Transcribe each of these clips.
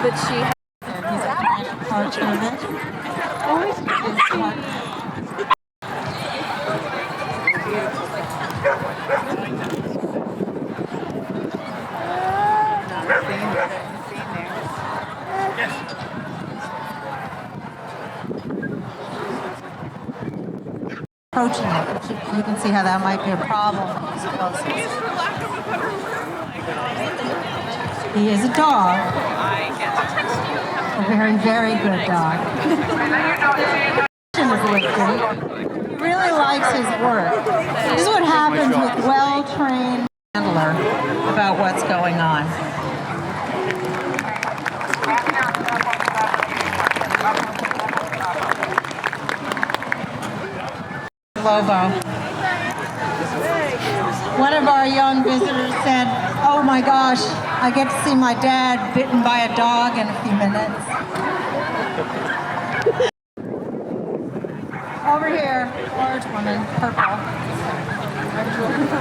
that she has. Approaching it, you can see how that might be a problem. He is a dog. A very, very good dog. He really likes his work. This is what happens with well-trained handler about what's going on. Lobo. One of our young visitors said, "Oh my gosh, I get to see my dad bitten by a dog in a few minutes." Over here, large woman, purple.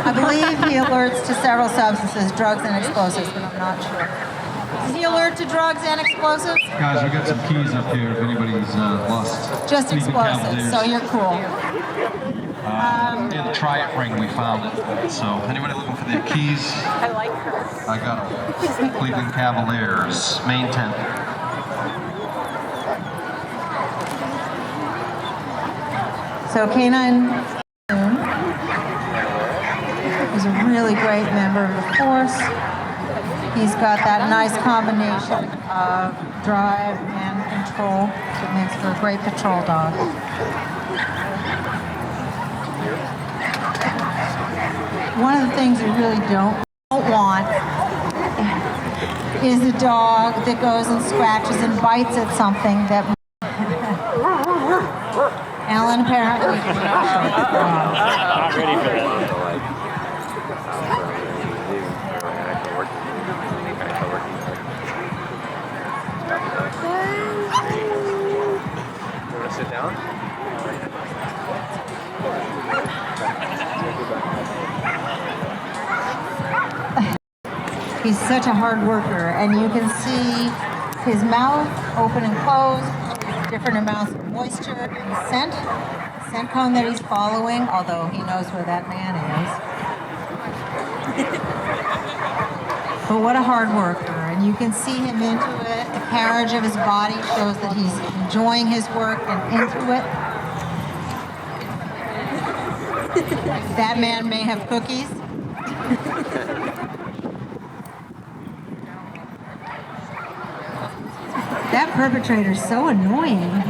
I believe he alerts to several substances, drugs and explosives, but I'm not sure. Does he alert to drugs and explosives? Guys, we got some keys up here if anybody's lost. Just explosives, so you're cool. In the Triad ring we found it. So anybody looking for their keys? I like her. I got them. Cleveland Cavaliers, main tent. So Canine is a really great member of the force. He's got that nice combination of drive and control that makes for a great patrol dog. One of the things we really don't want is a dog that goes and scratches and bites at something that Alan apparently is not ready for that. You want to sit down? He's such a hard worker, and you can see his mouth open and close, different amounts of moisture and scent cone that he's following, although he knows where that man is. But what a hard worker, and you can see him into it. The carriage of his body shows that he's enjoying his work and into it. That man may have cookies. That perpetrator's so annoying.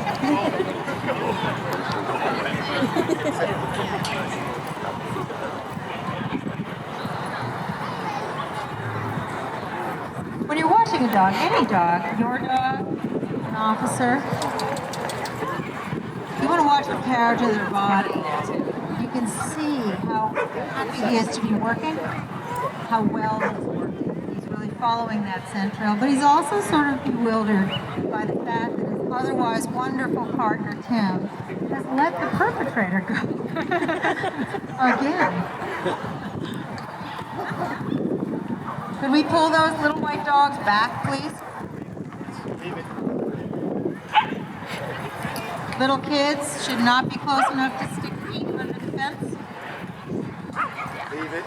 When you're watching a dog, any dog, your dog, an officer, you want to watch the carriage of their body. You can see how happy he is to be working, how well he's working. He's really following that scent trail, but he's also sort of bewildered by the fact that his otherwise wonderful partner, Tim, has let the perpetrator go again. Could we pull those little white dogs back, please? Little kids should not be close enough to stick feet under the fence. Leave it.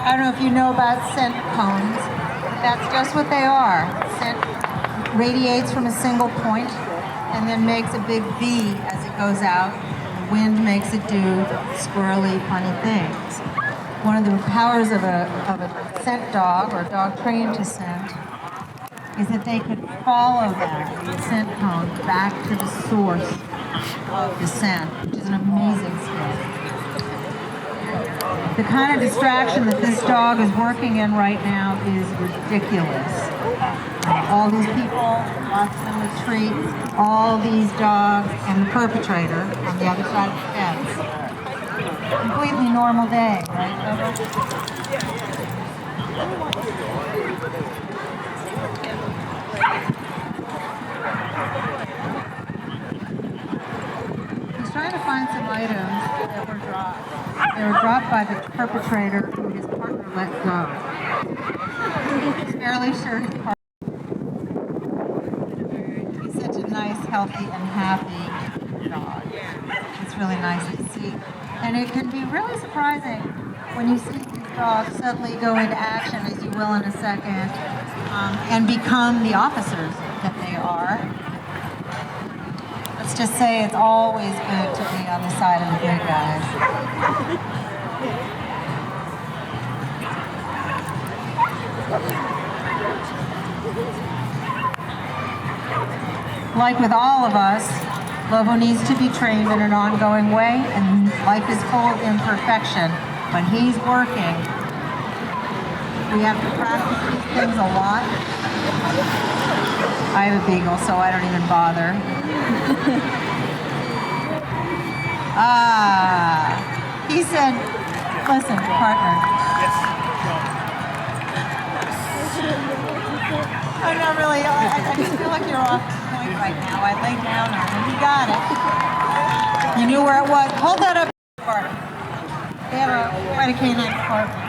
I don't know if you know about scent cones. That's just what they are. Scent radiates from a single point and then makes a big V as it goes out. The wind makes it do squirrely, funny things. One of the powers of a scent dog, or a dog trained to scent, is that they could follow that scent cone back to the source of the scent, which is an amazing skill. The kind of distraction that this dog is working in right now is ridiculous. All these people watching them retreat, all these dogs, and the perpetrator on the other side of the fence. Completely normal day, right, Lobo? He's trying to find some items that were dropped. They were dropped by the perpetrator who his partner let go. He's fairly sure his partner. He's such a nice, healthy, and happy dog. It's really nice to see. And it can be really surprising when you see these dogs suddenly go into action, as you will in a second, and become the officers that they are. Let's just say it's always good to be on the side of the good guys. Like with all of us, Lobo needs to be trained in an ongoing way, and life is full of imperfection. When he's working, we have to practice these things a lot. I have a beagle, so I don't even bother. He said, listen, partner. I'm not really, I just feel like you're off point right now. I laid down on it. You got it. You knew where it was. Hold that up, partner. They have quite a canine department.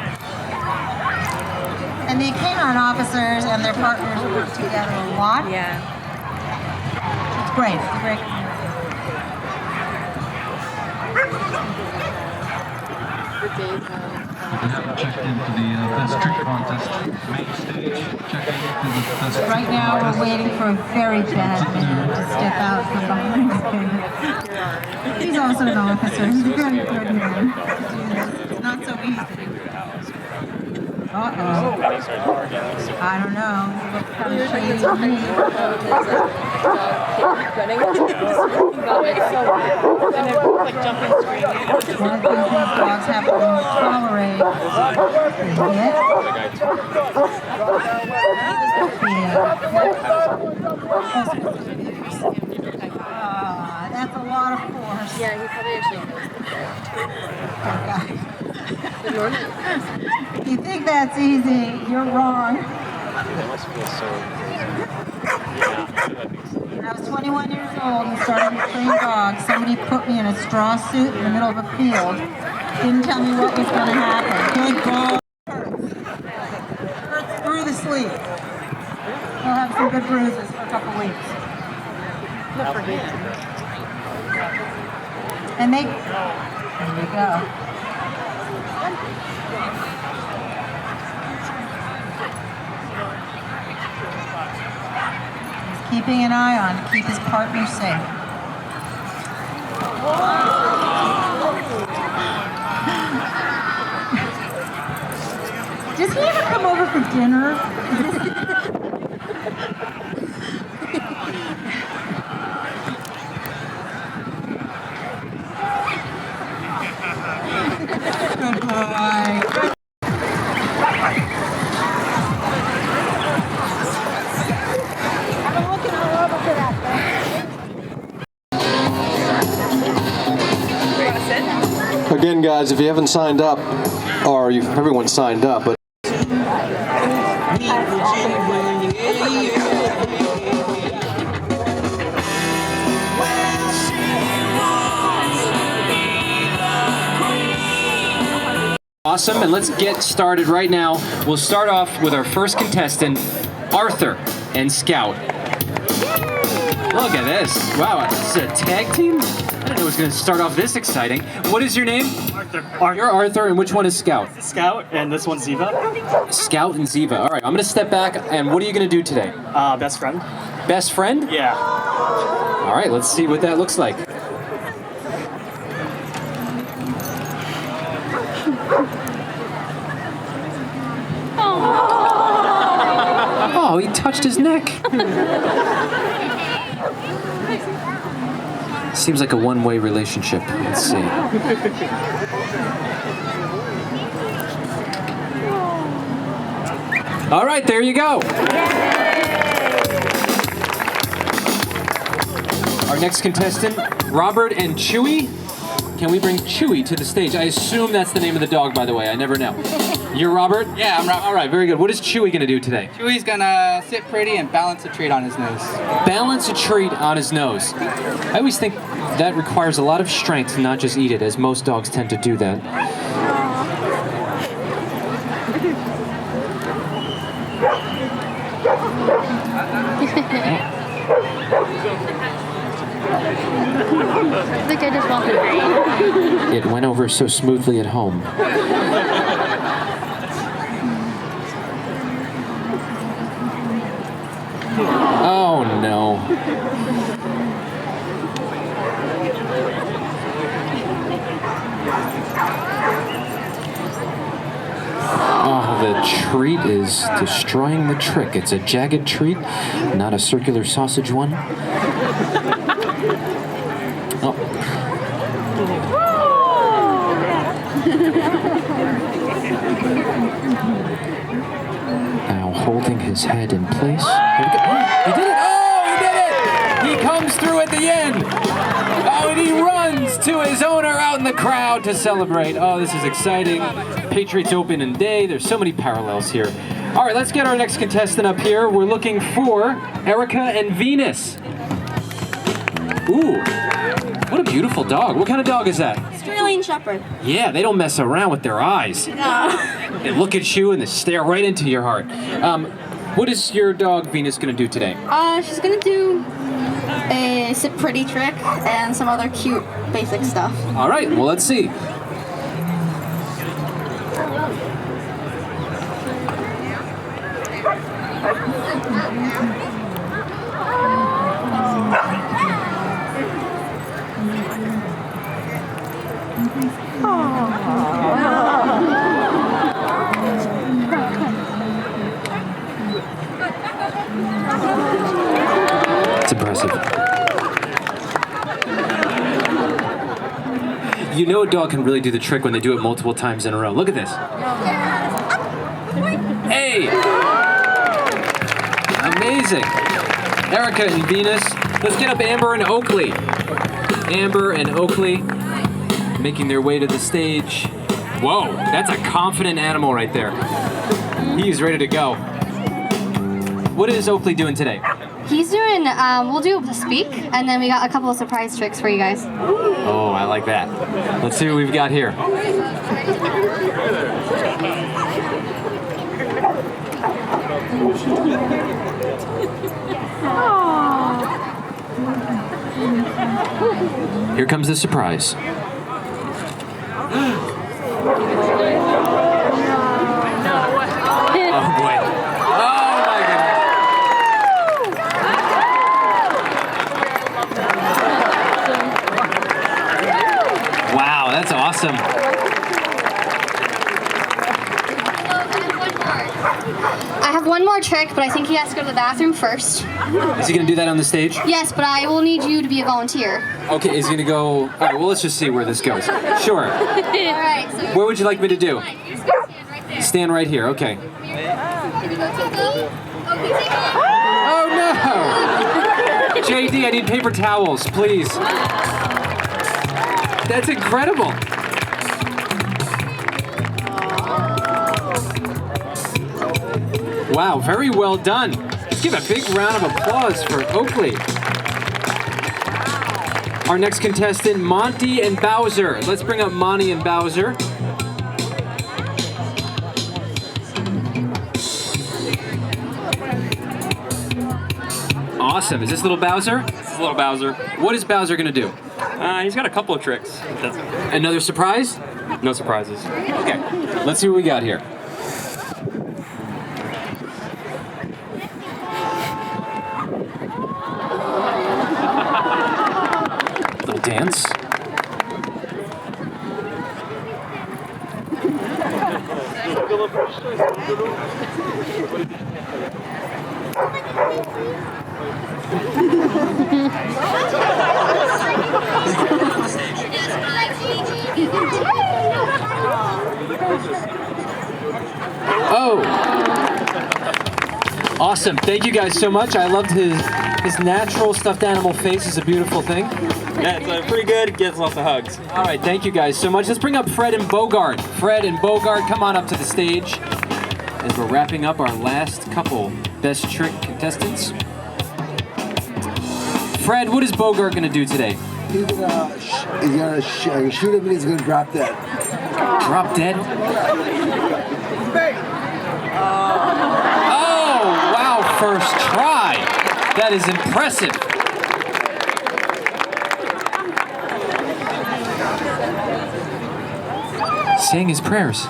And the canine officers and their partners work together a lot. Yeah. It's great. It's a great community. We haven't checked in for the best treat contest. Main stage, checking for the best treat Right now, contest. we're waiting for a very bad man to step out from behind the camera. He's also an officer. He's a very good man. It's not so easy. Uh-oh. I don't know. What kind of shades of me? One of the things these dogs have to tolerate is hit. That's a lot of force. Yeah, he probably actually knows. You think that's easy, you're wrong. That must feel so When I was 21 years old and started to train dogs, somebody put me in a straw suit in the middle of a field. Didn't tell me what was going to happen. Good dog. Hurts through the sleep. He'll have some good bruises for a couple weeks. And there you go. He's keeping an eye on to keep his partner safe. Does he ever come over for dinner? Good boy. Again, guys, if you haven't signed up, or everyone's signed up, but Awesome, and let's get started right now. We'll start off with our first contestant, Arthur and Scout. Look at this. Wow, this is a tag team? I didn't know it was going to start off this exciting. What is your name? Arthur. You're Arthur, and which one is Scout? Scout, and this one's Ziva. Scout and Ziva. All right, I'm going to step back, and what are you going to do today? Best friend. Best friend? Yeah. All right, let's see what that looks like. Oh, he touched his neck. Seems like a one-way relationship. Let's see. All right, there you go. Our next contestant, Robert and Chewy. Can we bring Chewy to the stage? I assume that's the name of the dog, by the way. I never know. You're Robert? Yeah, I'm Robert. All right, very good. What is Chewy gonna do today? Chewy's gonna sit pretty and balance a treat on his nose. Balance a treat on his nose. I always think that requires a lot of strength to not just eat it, as most dogs tend to do that. I think I just want to. It went over so smoothly at home. Oh no. Oh, the treat is destroying the trick. It's a jagged treat, not a circular sausage one. Oh. Now holding his head in place. Here we go. He did it! Oh, he did it! He comes through at the end! Oh, and he runs to his owner out in the crowd to celebrate. Oh, this is exciting. Patriots Open Day. There's so many parallels here. All right, let's get our next contestant up here. We're looking for Erica and Venus. Ooh, what a beautiful dog. What kind of dog is that? Australian Shepherd. Yeah, they don't mess around with their eyes. No. They look at you and they stare right into your heart. What is your dog Venus gonna do today? She's gonna do a sit pretty trick and some other cute basic stuff. All right, well, let's see. It's impressive. You know a dog can really do the trick when they do it multiple times in a row. Look at this. Hey! Amazing. Erica and Venus. Let's get up Amber and Oakley. Amber and Oakley making their way to the stage. Whoa, that's a confident animal right there. He's ready to go. What is Oakley doing today? He's doing, we'll do the speak, and then we got a couple of surprise tricks for you guys. Oh, I like that. Let's see what we've got here. Here comes the surprise. Oh boy. Oh my goodness. Wow, that's awesome. I have one more trick, but I think he has to go to the bathroom first. Is he gonna do that on the stage? Yes, but I will need you to be a volunteer. Okay, is he gonna go? All right, well, let's just see where this goes. Sure. All right, so Where would you like me to do? you're just gonna stand right there. Stand right here, okay. Can you go take off? Okay, take off. Oh no! JD, I need paper towels, please. That's incredible. Wow, very well done. Let's give a big round of applause for Oakley. Our next contestant, Monty and Bowser. Let's bring up Monty and Bowser. Awesome. Is this little Bowser? This is little Bowser. What is Bowser gonna do? He's got a couple of tricks. That's Another surprise? no surprises. Okay, let's see what we got here. Little dance. Oh! Awesome. Thank you guys so much. I loved his natural stuffed animal face. Is a beautiful thing. Yeah, it's pretty good. Gets lots of hugs. All right, thank you guys so much. Let's bring up Fred and Bogart. Fred and Bogart, come on up to the stage as we're wrapping up our last couple best trick contestants. Fred, what is Bogart going to do today? shoot him and he's gonna drop dead. Drop dead? Oh, wow, first try. That is impressive. Saying his prayers.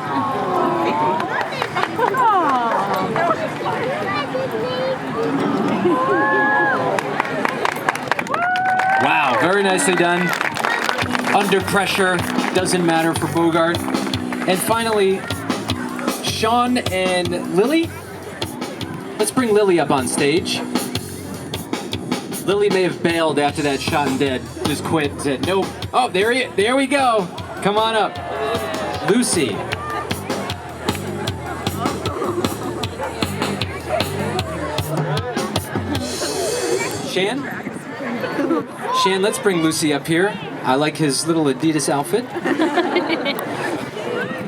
Wow, very nicely done. Under pressure, doesn't matter for Bogart. And finally, Sean and Lily. Let's bring Lily up on stage. Lily may have bailed after that shot and dead. Just quit, said nope. Oh, there we go. Come on up. Lucy. Shan? Shan, let's bring Lucy up here. I like his little Adidas outfit.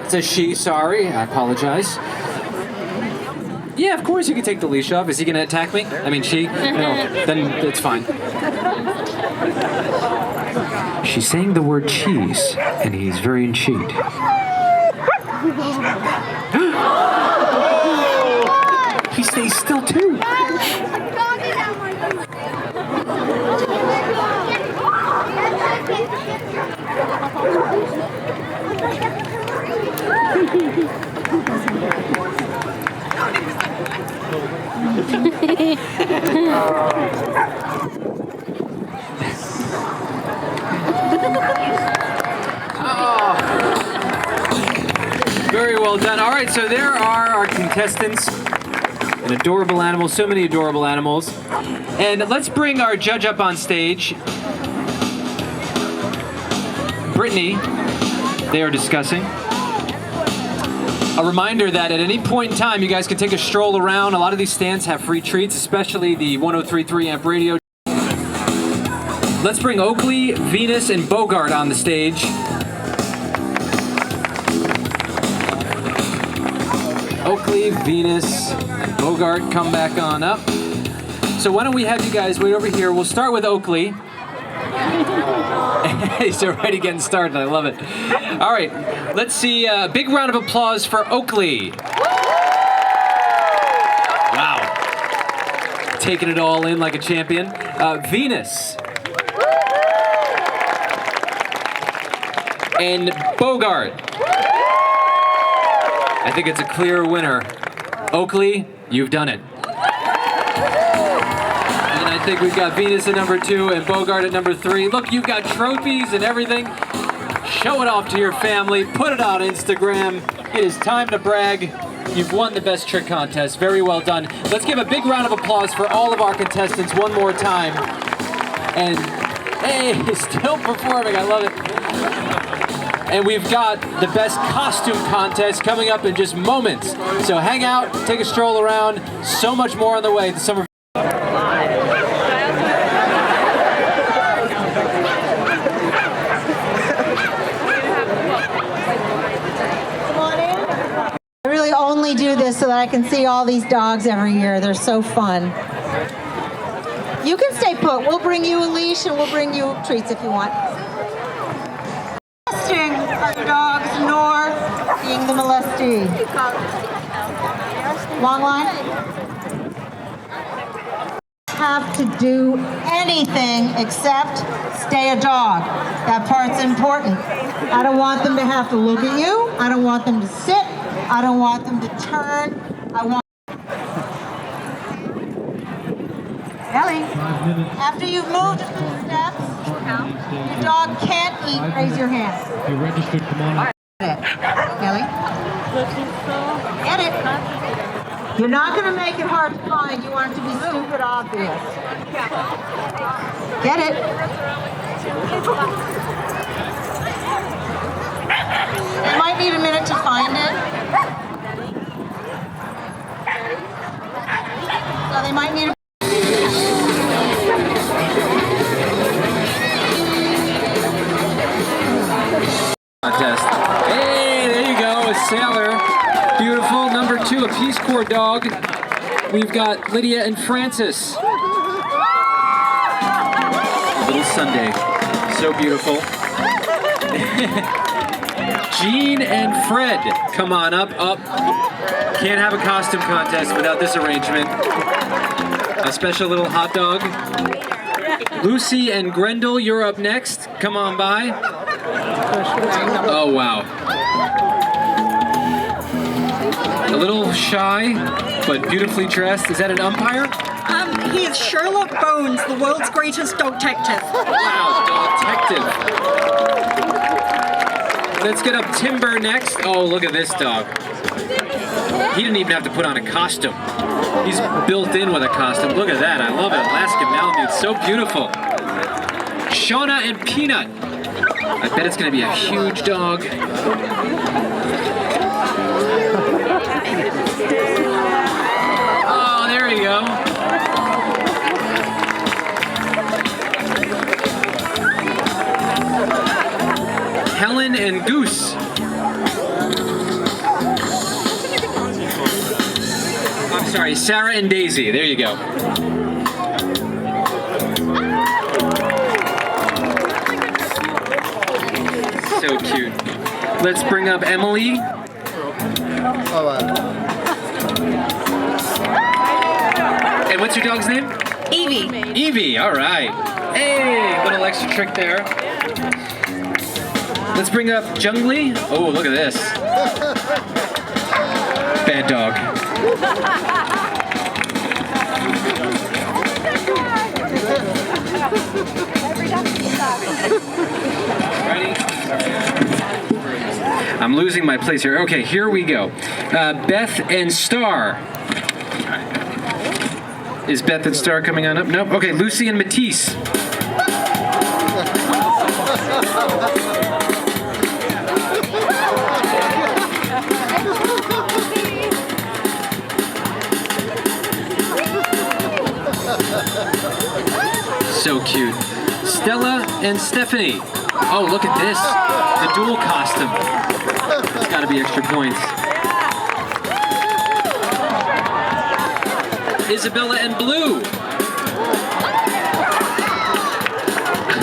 It says she, sorry, I apologize. Yeah, of course you can take the leash off. Is he gonna attack me? I mean, she? No, then it's fine. She's saying the word cheese, and he's very intrigued. He stays still too. Very well done. All right, so there are our contestants. An adorable animal, so many adorable animals. And let's bring our judge up on stage. Brittany, they are discussing. A reminder that at any point in time, you guys can take a stroll around. A lot of these stands have free treats, especially the 103.3 amp radio. Let's bring Oakley, Venus, and Bogart on the stage. Oakley, Venus, and Bogart, come back on up. So why don't we have you guys wait over here. We'll start with Oakley. He's already getting started. I love it. All right, let's see a big round of applause for Oakley. Wow. Taking it all in like a champion. Venus. And Bogart. I think it's a clear winner. Oakley, you've done it. And I think we've got Venus at number 2 and Bogart at number 3. Look, you've got trophies and everything. Show it off to your family. Put it on Instagram. It is time to brag. You've won the best trick contest. Very well done. Let's give a big round of applause for all of our contestants one more time. And hey, still performing. I love it. And we've got the best costume contest coming up in just moments. So hang out, take a stroll around. So much more on the way. The Somerville. I really only do this so that I can see all these dogs every year. They're so fun. You can stay put. We'll bring you a leash and we'll bring you treats if you want. Our dogs north being the molestee. Long line? Have to do anything except stay a dog. That part's important. I don't want them to have to look at you. I don't want them to sit. I don't want them to turn. I want Ellie, after you've moved a few steps, your dog can't eat. Raise your hand. You're registered, come on. Get it. Kelly? Get it. You're not going to make it hard to find. You want it to be stupid obvious. Get it. You might need a minute to find it. So they might need a contest. Hey, there you go, a sailor. Beautiful. Number 2, a Peace Corps dog. We've got Lydia and Francis. Little Sunday. So beautiful. Jean and Fred, come on up. Can't have a costume contest without this arrangement. A special little hot dog. Lucy and Grendel, you're up next. Come on by. Oh, wow. A little shy, but beautifully dressed. Is that an umpire? He is Sherlock Bones, the world's greatest dog detective. Wow, dog detective. Let's get up Timber next. Oh, look at this dog. He didn't even have to put on a costume. He's built in with a costume. Look at that. I love it. Alaskan Malamute. So beautiful. Shauna and Peanut. I bet it's going to be a huge dog. Oh, there you go. Helen and Goose. I'm sorry, Sarah and Daisy. There you go. So cute. Let's bring up Emily. And what's your dog's name? Evie. Evie, all right. Hey, little extra trick there. Let's bring up Jungly. Oh, look at this. Bad dog. Ready? I'm losing my place here. Okay, here we go. Beth and Star. Is Beth and Star coming on up? Nope. Okay, Lucy and Matisse. So cute. Stella and Stephanie. Oh, look at this. The dual costume. It's got to be extra points. Isabella and Blue.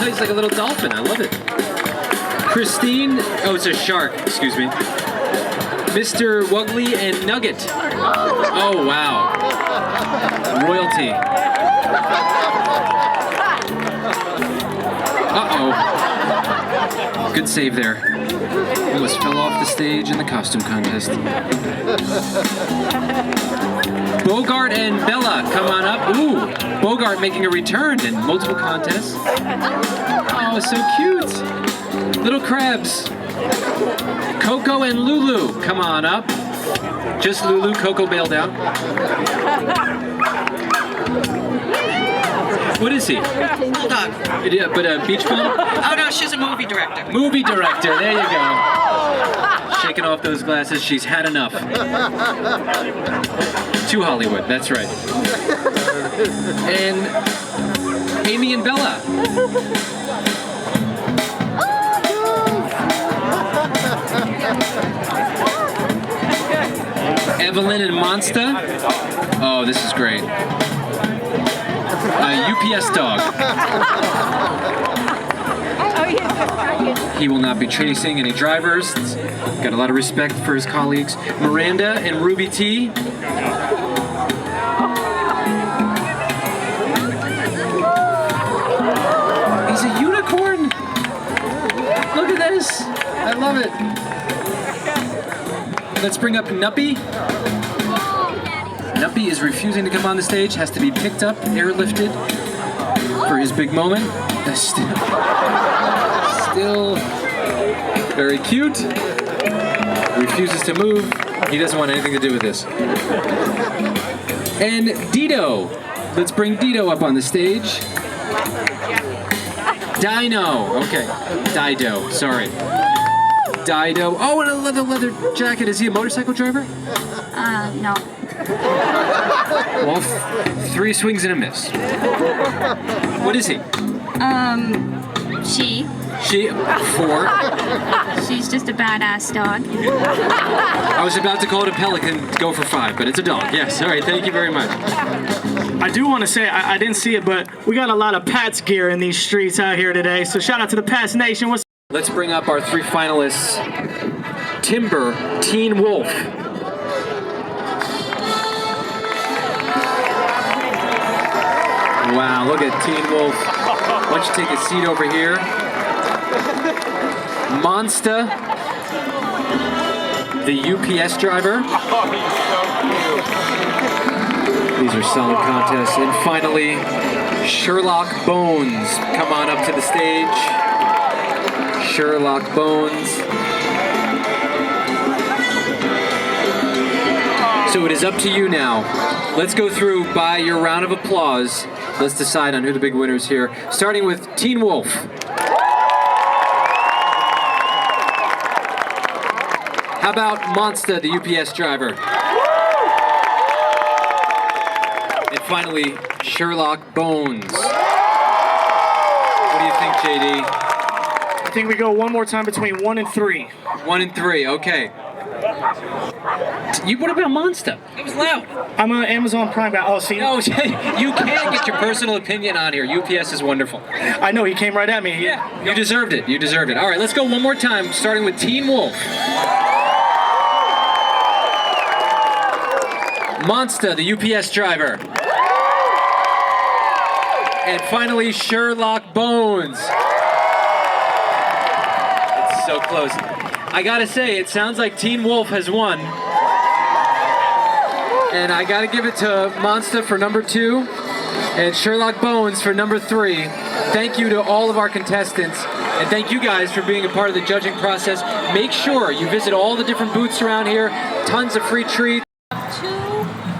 He's like a little dolphin. I love it. Christine. Oh, it's a shark. Excuse me. Mr. Wuggly and Nugget. Oh, wow. Royalty. Uh-oh. Good save there. Almost fell off the stage in the costume contest. Bogart and Bella, come on up. Ooh, Bogart making a return in multiple contests. Oh, so cute. Little crabs. Coco and Lulu, come on up. Just Lulu, Coco bailed out. What is he? Bulldog. Yeah, but a beach bum? Oh no, she's a movie director. Movie director, there you go. Shaking off those glasses, she's had enough. To Hollywood, that's right. And Amy and Bella. Evelyn and Monsta. Oh, this is great. UPS dog. He will not be chasing any drivers. Got a lot of respect for his colleagues. Miranda and Ruby T. He's a unicorn. Look at this. I love it. Let's bring up Nuppy. Nuppy is refusing to come on the stage, has to be picked up, airlifted for his big moment. Still very cute. Refuses to move. He doesn't want anything to do with this. And Dido. Let's bring Dido up on the stage. Dino. Okay. Dido. Sorry. Dido. Oh, and a leather jacket. Is he a motorcycle driver? No. Well, 3 swings and a miss. What is he? She. Four. She's just a badass dog. I was about to call it a pelican, go for 5, but it's a dog. Yes, all right, thank you very much. I do want to say, I didn't see it, but we got a lot of Pats gear in these streets out here today, so shout out to the Pats Nation. Let's bring up our 3 finalists. Timber, Teen Wolf. Wow, look at Teen Wolf. Why don't you take a seat over here? Monster, the UPS driver. These are selling contests. And finally, Sherlock Bones. Come on up to the stage. Sherlock Bones. So it is up to you now. Let's go through by your round of applause. Let's decide on who the big winner is here. Starting with Teen Wolf. How about Monster, the UPS driver? And finally, Sherlock Bones. What do you think, JD? I think we go one more time between 1 and 3. 1 and 3, okay. What about Monster? It was loud. I'm an Amazon Prime guy. Oh, see? No, you can't get your personal opinion on here. UPS is wonderful. I know, he came right at me. Yeah, you deserved it. You deserved it. All right, let's go one more time, starting with Teen Wolf. Monster, the UPS driver. And finally, Sherlock Bones. It's so close. I gotta say, it sounds like Teen Wolf has won. And I gotta give it to Monster for number 2 and Sherlock Bones for number 3. Thank you to all of our contestants. And thank you guys for being a part of the judging process. Make sure you visit all the different booths around here. Tons of free treats. 2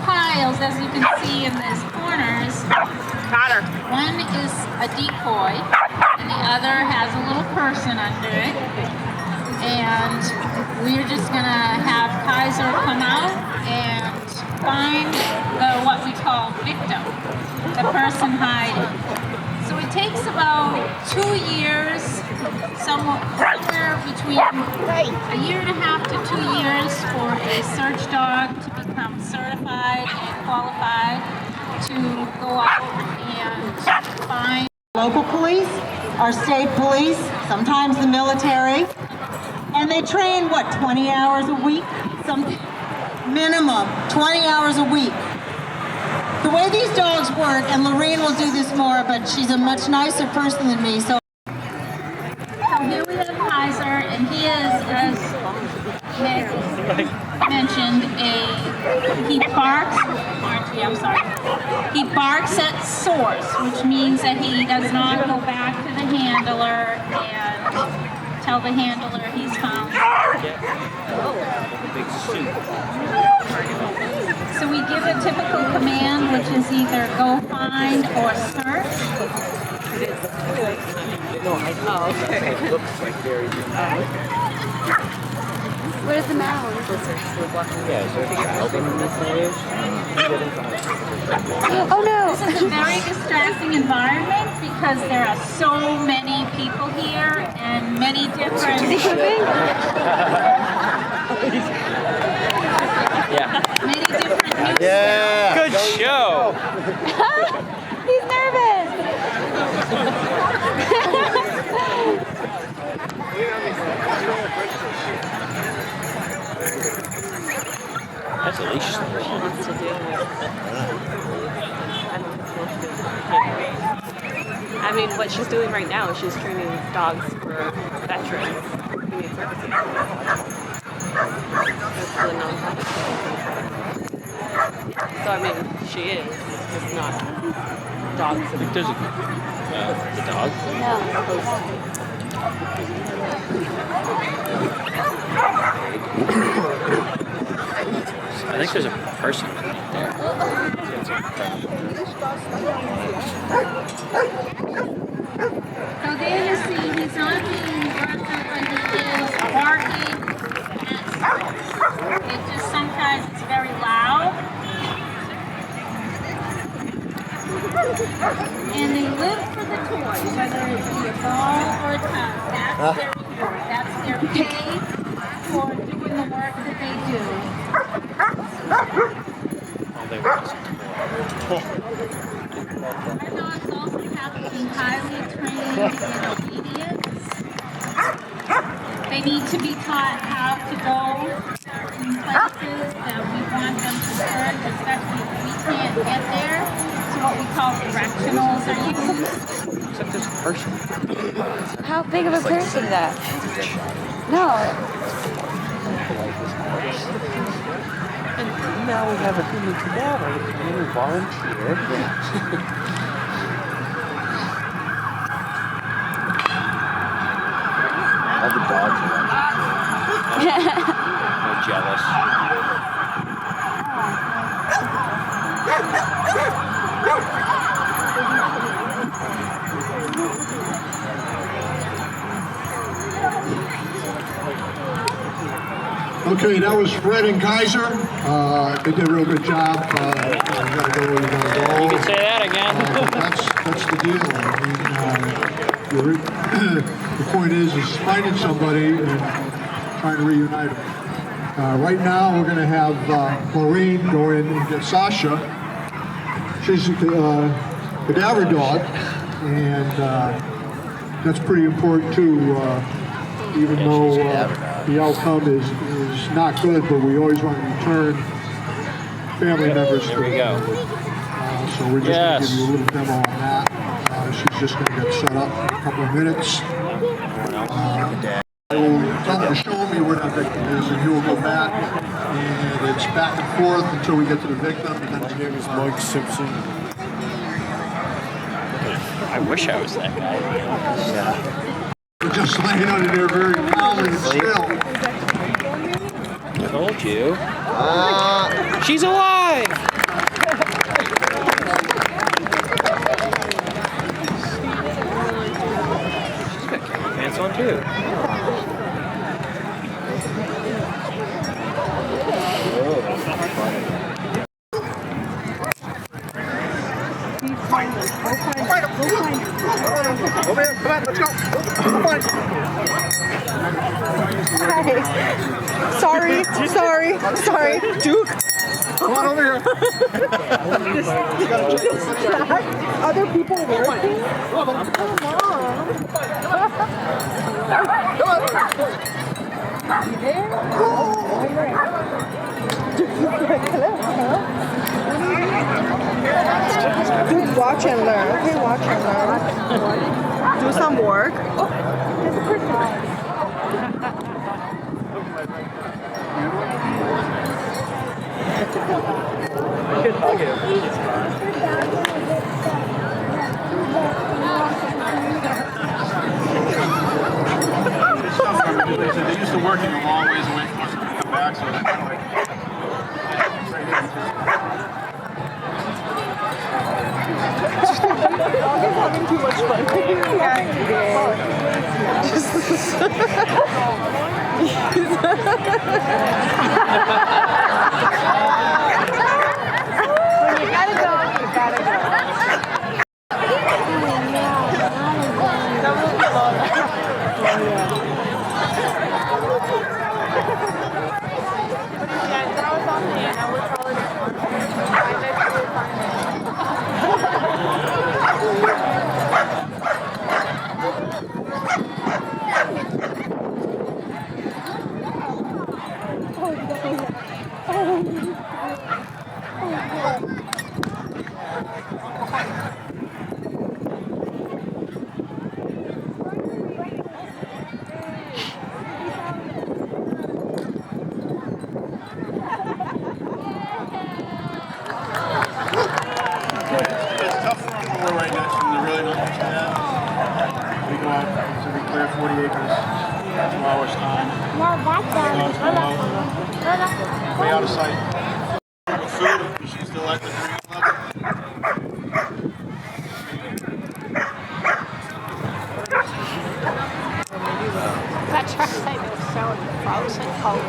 piles, as you can see in these corners. One is a decoy, and the other has a little person under it. And we're just gonna have Kaiser come out and find what we call victim, the person hiding. So it takes about 2 years, somewhere between a year and a half to 2 years for a search dog to become certified and qualified to go out and find. Local police, our state police, sometimes the military, and they train, 20 hours a week? Minimum, 20 hours a week. The way these dogs work, and Lorraine will do this more, but she's a much nicer person than me, so here we have Kaiser, and he is, as Meg mentioned, he barks, Margie, I'm sorry. He barks at source, which means that he does not go back to the handler and tell the handler he's found. So we give a typical command, which is either go find or search. What is the mound? Oh no! This is a very distracting environment because there are so many people here and many different... Many different news. Yeah! Good show! He's nervous! That's a leash. I mean, what she's doing right now is she's training dogs for veterans who need services. That's the nonprofit. So, I mean, she is. It's just not dogs. I think there's a dog? No. I think there's a person there. So there you see, he's not being aggressive, but he is barking at source. It just sometimes it's very loud. And they live for the toys, whether it be a ball or a towel. That's their reward. That's their pay for doing the work that they do. Oh, they were just Our dogs also have to be highly trained in obedience. They need to be taught how to go in places that we want them to turn, especially if we can't get there. So what we call directionals are used. except there's a person. How big of a person is that? No. And now we have a human cadaver. Can we volunteer? All the dogs are I'm jealous. Okay, that was Fred and Kaiser. They did a real good job. You gotta go where you gotta go. You can say that again. That's the deal. I mean, the point is finding somebody and trying to reunite them. Right now, we're gonna have Maureen go in and get Sasha. She's a cadaver dog, and that's pretty important too. Even though the outcome is not good, but we always want to return family members. There we go. So we're just going to give you a little demo on that. She's just going to get set up in a couple of minutes. I will tell him to show me where that victim is, and he will go back, and it's back and forth until we get to the victim. And then his name is Mike Simpson. I wish I was that guy. Yeah. We're just laying under there very calmly and still. I told you. She's alive! She's got camera pants on too. Over here, come on, let's go. Come on. Sorry. Duke. Come on over here. Other people working? Come on. You there? Dude, watch and learn. Okay, watch and learn. Do some work. Oh, there's a person. They used to work in a long ways away from us and come back, so that's kind of like... Dog is having too much fun. When you gotta go, you gotta go. That will be long. Yeah, that was on me, and I was probably Way out of sight. Food, she's still at the green level. That truck site was so frozen cold.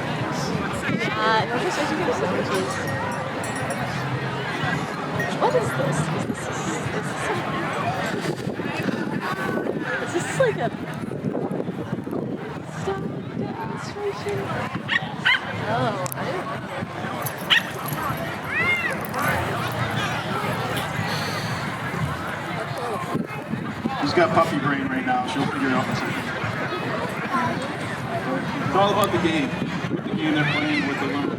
No, this is good sandwiches. What is this? Is this like a Oh, I didn't know. She's got puppy brain right now. She'll figure it out in a second. It's all about the game. With the game they're playing, with the learning.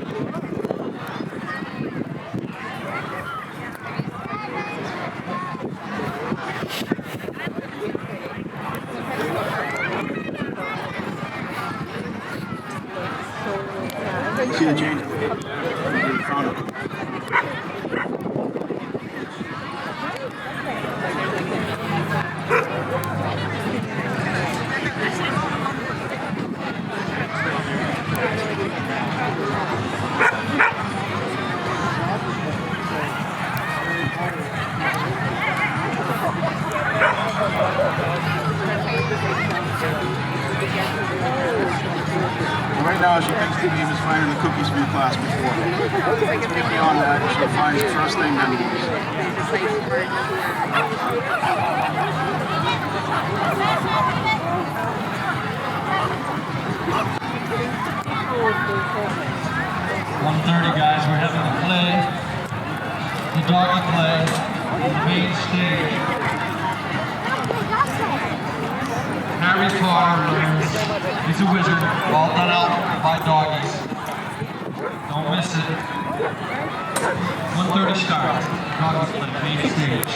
See the change? Found it. Right now, she thinks the game is finding the cookies from the class before. Let's get beyond that, she'll find the first thing that moves. Guys, we're having a play, the doggy play, on the main stage. Harry Potter learns he's a wizard, all done out by doggies. Don't miss it. 1:30 starts. Doggies play, main stage.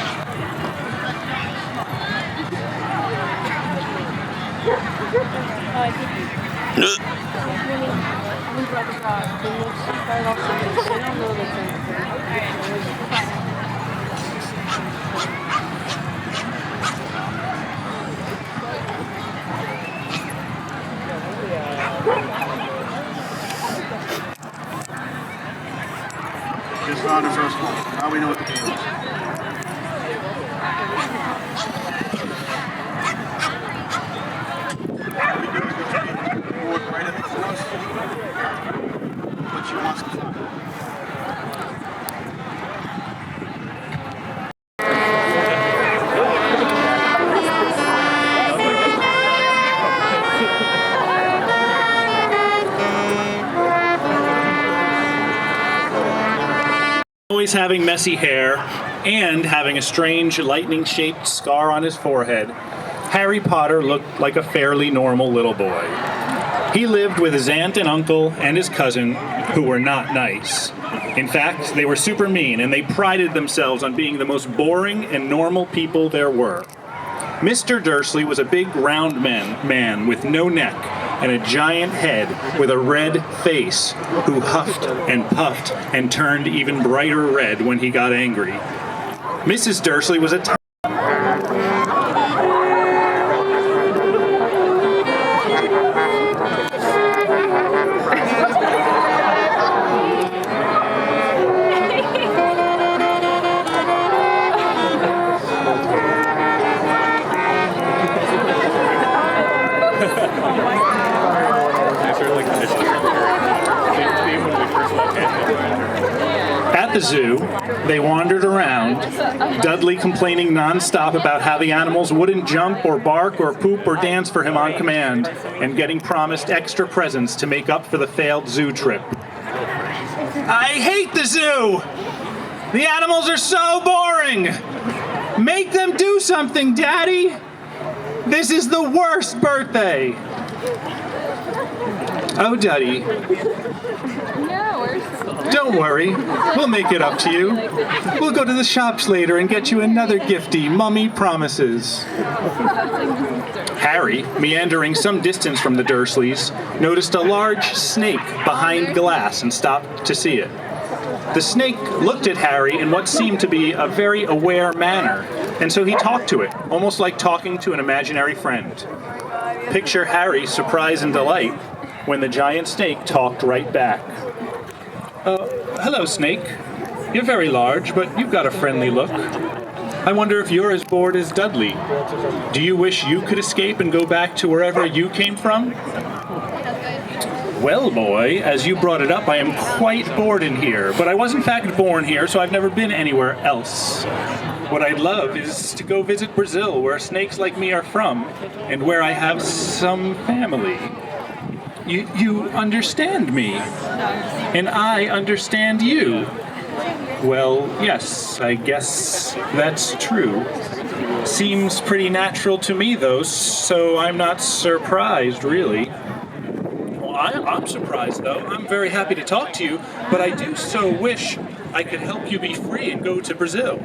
Just found her first one. Now we know what the game is. Right at the front. What she wants to do. Always having messy hair and having a strange lightning-shaped scar on his forehead, Harry Potter looked like a fairly normal little boy. He lived with his aunt and uncle and his cousin, who were not nice. In fact, they were super mean, and they prided themselves on being the most boring and normal people there were. Mr. Dursley was a big round man with no neck and a giant head with a red face, who huffed and puffed and turned even brighter red when he got angry. Mrs. Dursley was a At the zoo, they wandered around, Dudley complaining nonstop about how the animals wouldn't jump or bark or poop or dance for him on command, and getting promised extra presents to make up for the failed zoo trip. I hate the zoo! The animals are so boring! Make them do something, Daddy! This is the worst birthday! Oh, Duddy. Don't worry, we'll make it up to you. We'll go to the shops later and get you another gifty, Mummy promises. Harry, meandering some distance from the Dursleys, noticed a large snake behind glass and stopped to see it. The snake looked at Harry in what seemed to be a very aware manner, and so he talked to it, almost like talking to an imaginary friend. Picture Harry's surprise and delight when the giant snake talked right back. Hello, snake. You're very large, but you've got a friendly look. I wonder if you're as bored as Dudley. Do you wish you could escape and go back to wherever you came from? Well, boy, as you brought it up, I am quite bored in here, but I was in fact born here, so I've never been anywhere else. What I'd love is to go visit Brazil, where snakes like me are from, and where I have some family. you understand me, and I understand you. Well, yes, I guess that's true. Seems pretty natural to me, though, so I'm not surprised, really. Well, I'm surprised, though. I'm very happy to talk to you, but I do so wish I could help you be free and go to Brazil.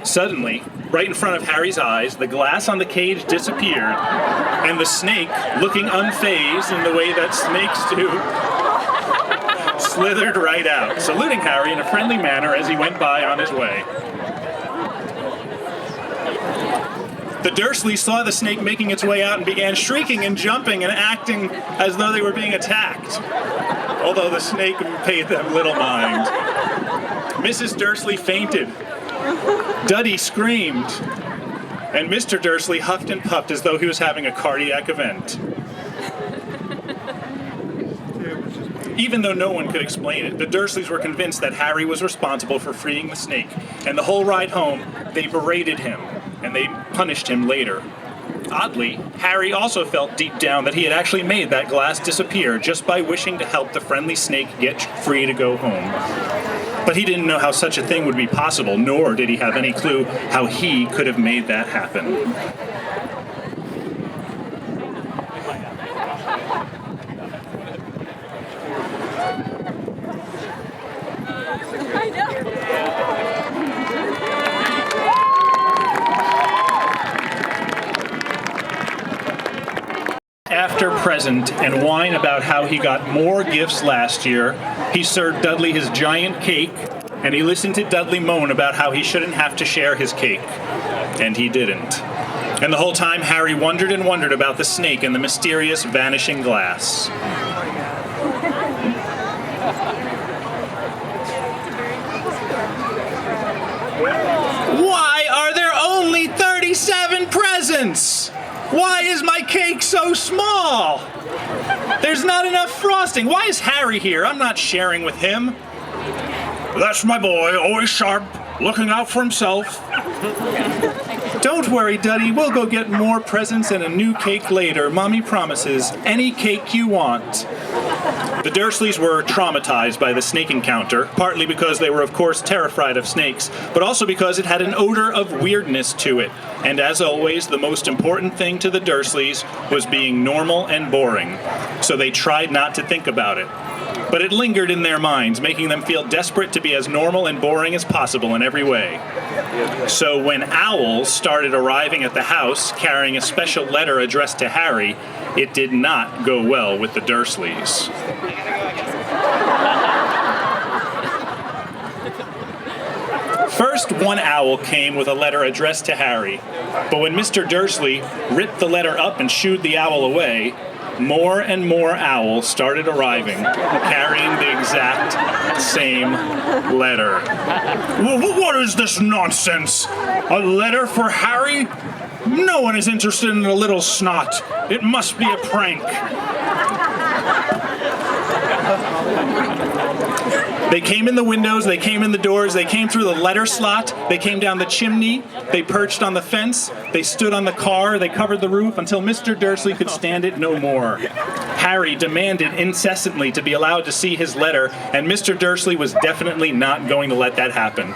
Suddenly, right in front of Harry's eyes, the glass on the cage disappeared, and the snake, looking unfazed in the way that snakes do, slithered right out, saluting Harry in a friendly manner as he went by on his way. The Dursleys saw the snake making its way out and began shrieking and jumping and acting as though they were being attacked, although the snake paid them little mind. Mrs. Dursley fainted. Duddy screamed. And Mr. Dursley huffed and puffed as though he was having a cardiac event. Even though no one could explain it, the Dursleys were convinced that Harry was responsible for freeing the snake, and the whole ride home, they berated him, and they punished him later. Oddly, Harry also felt deep down that he had actually made that glass disappear just by wishing to help the friendly snake get free to go home. But he didn't know how such a thing would be possible, nor did he have any clue how he could have made that happen. After present and whine about how he got more gifts last year, he served Dudley his giant cake, and he listened to Dudley moan about how he shouldn't have to share his cake. And he didn't. And the whole time Harry wondered and wondered about the snake and the mysterious vanishing glass. Why are there only 37 presents? Why is my cake so small? There's not enough frosting. Why is Harry here? I'm not sharing with him. That's my boy, always sharp, looking out for himself. Don't worry, Duddy. We'll go get more presents and a new cake later. Mommy promises. Any cake you want. The Dursleys were traumatized by the snake encounter, partly because they were, of course, terrified of snakes, but also because it had an odor of weirdness to it. And as always, the most important thing to the Dursleys was being normal and boring. So they tried not to think about it. But it lingered in their minds, making them feel desperate to be as normal and boring as possible in every way. So when owls started arriving at the house carrying a special letter addressed to Harry, it did not go well with the Dursleys. First, one owl came with a letter addressed to Harry, but when Mr. Dursley ripped the letter up and shooed the owl away, more and more owls started arriving, carrying the exact same letter. What is this nonsense? A letter for Harry? No one is interested in a little snot. It must be a prank. They came in the windows, they came in the doors, they came through the letter slot, they came down the chimney, they perched on the fence, they stood on the car, they covered the roof until Mr. Dursley could stand it no more. Harry demanded incessantly to be allowed to see his letter, and Mr. Dursley was definitely not going to let that happen.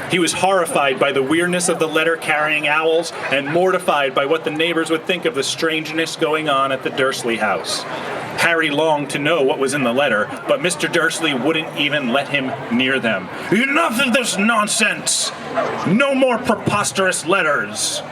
He was horrified by the weirdness of the letter-carrying owls and mortified by what the neighbors would think of the strangeness going on at the Dursley house. Harry longed to know what was in the letter, but Mr. Dursley wouldn't even let him near them. Enough of this nonsense! No more preposterous letters!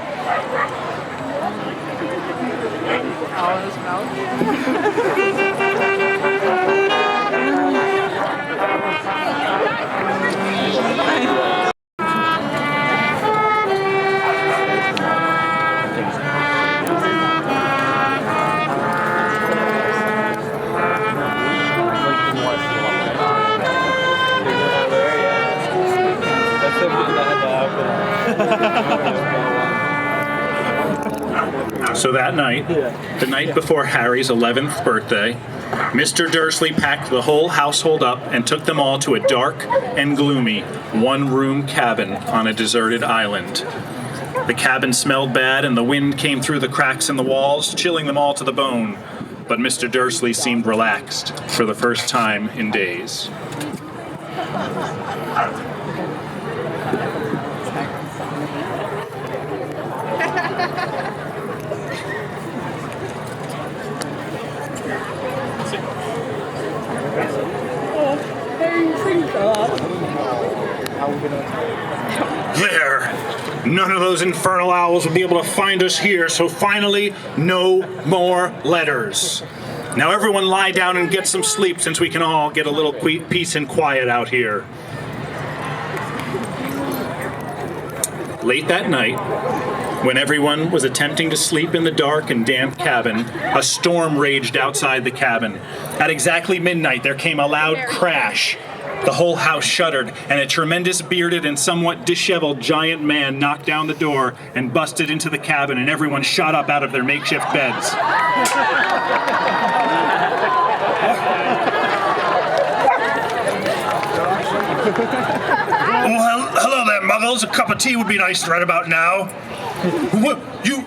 So that night, the night before Harry's 11th birthday, Mr. Dursley packed the whole household up and took them all to a dark and gloomy one-room cabin on a deserted island. The cabin smelled bad and the wind came through the cracks in the walls, chilling them all to the bone. but Mr. Dursley seemed relaxed for the first time in days. There! None of those infernal owls will be able to find us here, so finally, no more letters. Now everyone lie down and get some sleep since we can all get a little peace and quiet out here. Late that night, when everyone was attempting to sleep in the dark and damp cabin, a storm raged outside the cabin. At exactly midnight, there came a loud crash. The whole house shuddered, and a tremendous bearded and somewhat disheveled giant man knocked down the door and busted into the cabin, and everyone shot up out of their makeshift beds. Well, hello there, Muggles. A cup of tea would be nice right about now. What? You...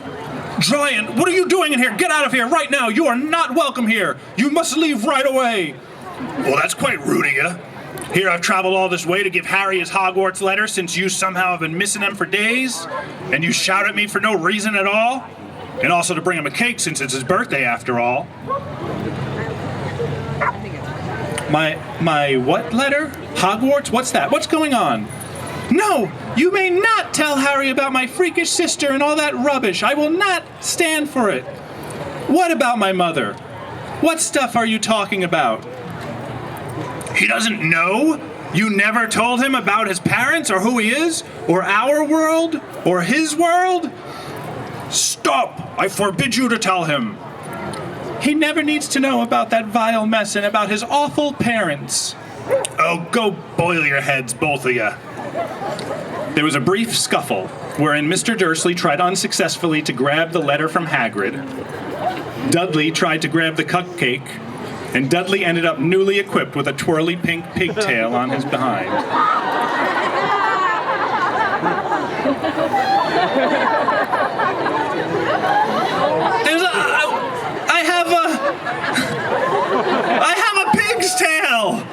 Giant, what are you doing in here? Get out of here right now. You are not welcome here. You must leave right away. Well, that's quite rude of you. Here, I've traveled all this way to give Harry his Hogwarts letter since you somehow have been missing them for days, and you shout at me for no reason at all, and also to bring him a cake since it's his birthday after all. My what letter? Hogwarts? What's that? What's going on? No, you may not tell Harry about my freakish sister and all that rubbish. I will not stand for it. What about my mother? What stuff are you talking about? He doesn't know? You never told him about his parents or who he is? Or our world? Or his world? Stop! I forbid you to tell him. He never needs to know about that vile mess and about his awful parents. Oh, go boil your heads, both of you. There was a brief scuffle, wherein Mr. Dursley tried unsuccessfully to grab the letter from Hagrid. Dudley tried to grab the cupcake, and Dudley ended up newly equipped with a twirly pink pigtail on his behind. I have a pig's tail!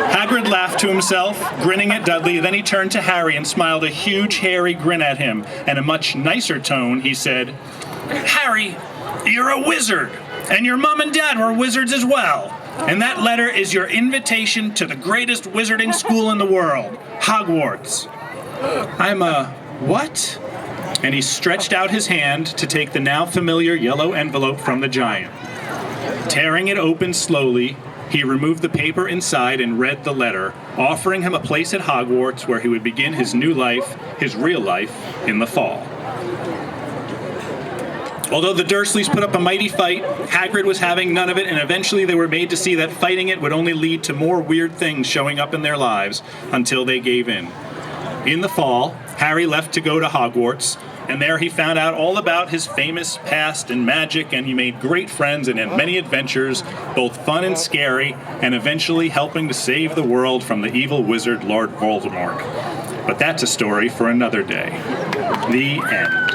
Hagrid laughed to himself, grinning at Dudley. Then he turned to Harry and smiled a huge, hairy grin at him. In a much nicer tone, he said, Harry, you're a wizard, and your mom and dad were wizards as well. And that letter is your invitation to the greatest wizarding school in the world, Hogwarts. I'm a what? And he stretched out his hand to take the now familiar yellow envelope from the giant. Tearing it open slowly, he removed the paper inside and read the letter, offering him a place at Hogwarts where he would begin his new life, his real life, in the fall. Although the Dursleys put up a mighty fight, Hagrid was having none of it, and eventually they were made to see that fighting it would only lead to more weird things showing up in their lives until they gave in. In the fall, Harry left to go to Hogwarts, and there he found out all about his famous past and magic, and he made great friends and had many adventures, both fun and scary, and eventually helping to save the world from the evil wizard Lord Voldemort. But that's a story for another day. The end.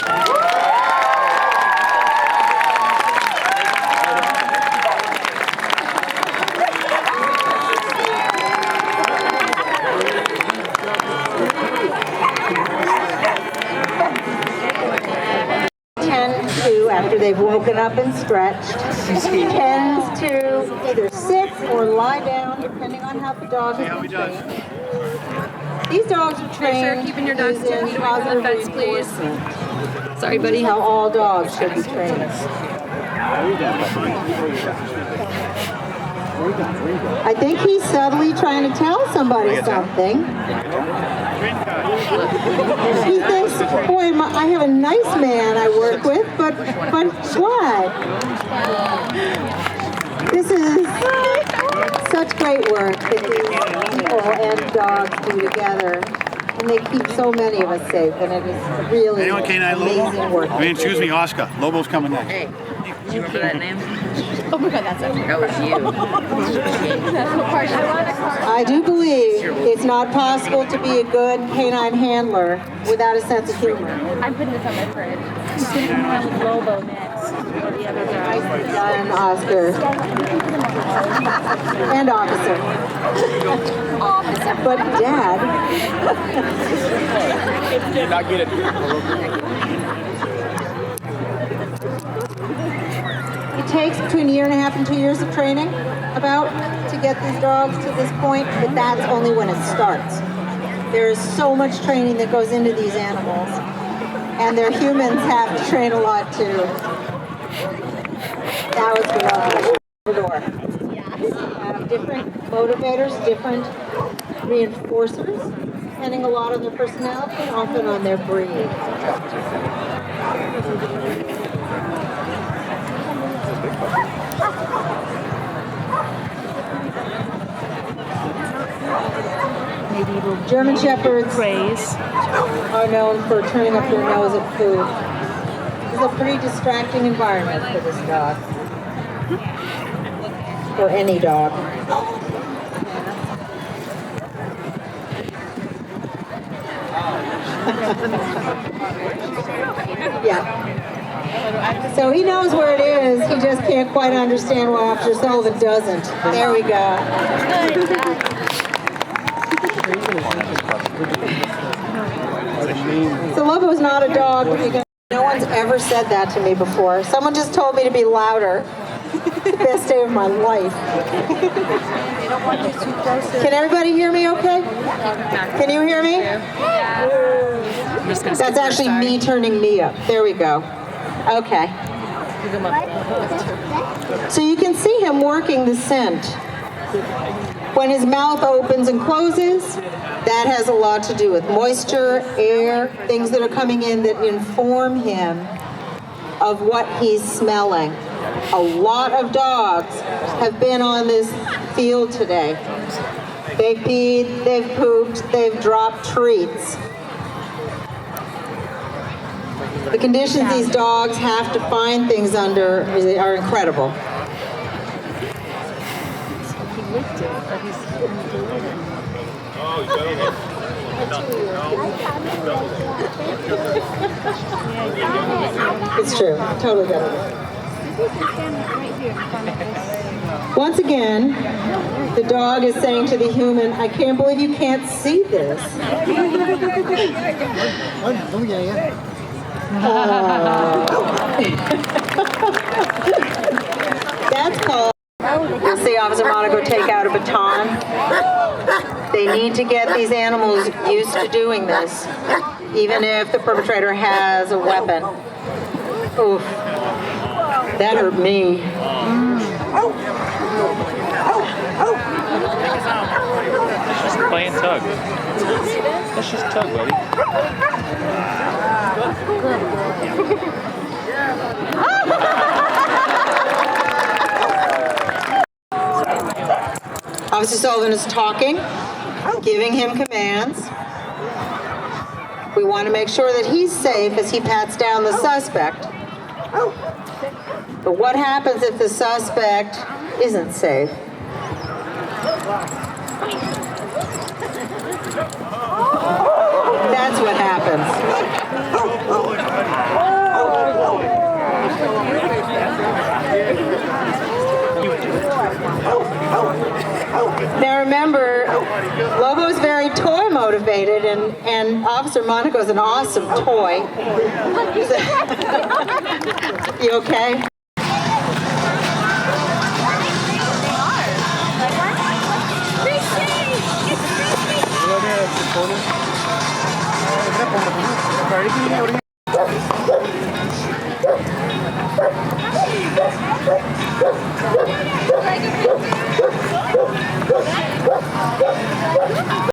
10 to, after they've woken up and stretched, tends to either sit or lie down, depending on how the dog is trained. These dogs are trained. Sir, keeping your dogs tuned away from the fence, please. Sorry, buddy. How all dogs should be trained. I think he's subtly trying to tell somebody something. He thinks, boy, I have a nice man I work with, but what? This is such great work that these people and dogs do together. And they keep so many of us safe, and it is really amazing work. Excuse me, Oscar. Lobo's coming next. Do you remember that name? Oh my God, that's it. That was you. I do believe it's not possible to be a good canine handler without a sense of humor. I'm putting this on my fridge. He's going to come around with Lobo next. Or the other guy. And Oscar. And Officer. But Dad. Did not get it. It takes between 1.5 years and 2 years of training about to get these dogs to this point, but that's only when it starts. There is so much training that goes into these animals, and their humans have to train a lot too. That was the door. Different motivators, different reinforcers, depending a lot on their personality and often on their breed. German Shepherds are known for turning up their nose at food. It's a pretty distracting environment for this dog. For any dog. Yeah. So he knows where it is, he just can't quite understand why Officer Sullivan doesn't. There we go. So Lobo is not a dog. No one's ever said that to me before. Someone just told me to be louder. The best day of my life. Can everybody hear me okay? Can you hear me? That's actually me turning me up. There we go. Okay. So you can see him working the scent. When his mouth opens and closes, that has a lot to do with moisture, air, things that are coming in that inform him of what he's smelling. A lot of dogs have been on this field today. They've peed, they've pooped, they've dropped treats. The conditions these dogs have to find things under are incredible. It's true, totally got it. Once again, the dog is saying to the human, I can't believe you can't see this. That's called, you'll see Officer Monaco take out a baton. They need to get these animals used to doing this, even if the perpetrator has a weapon. Oof. That hurt me. Let's just play and tug. Let's just tug, buddy. Officer Sullivan is talking, giving him commands. We want to make sure that he's safe as he pats down the suspect. But what happens if the suspect isn't safe? That's what happens. Now remember, Lobo's very toy motivated, and Officer Monaco's an awesome toy. You okay? Sorry,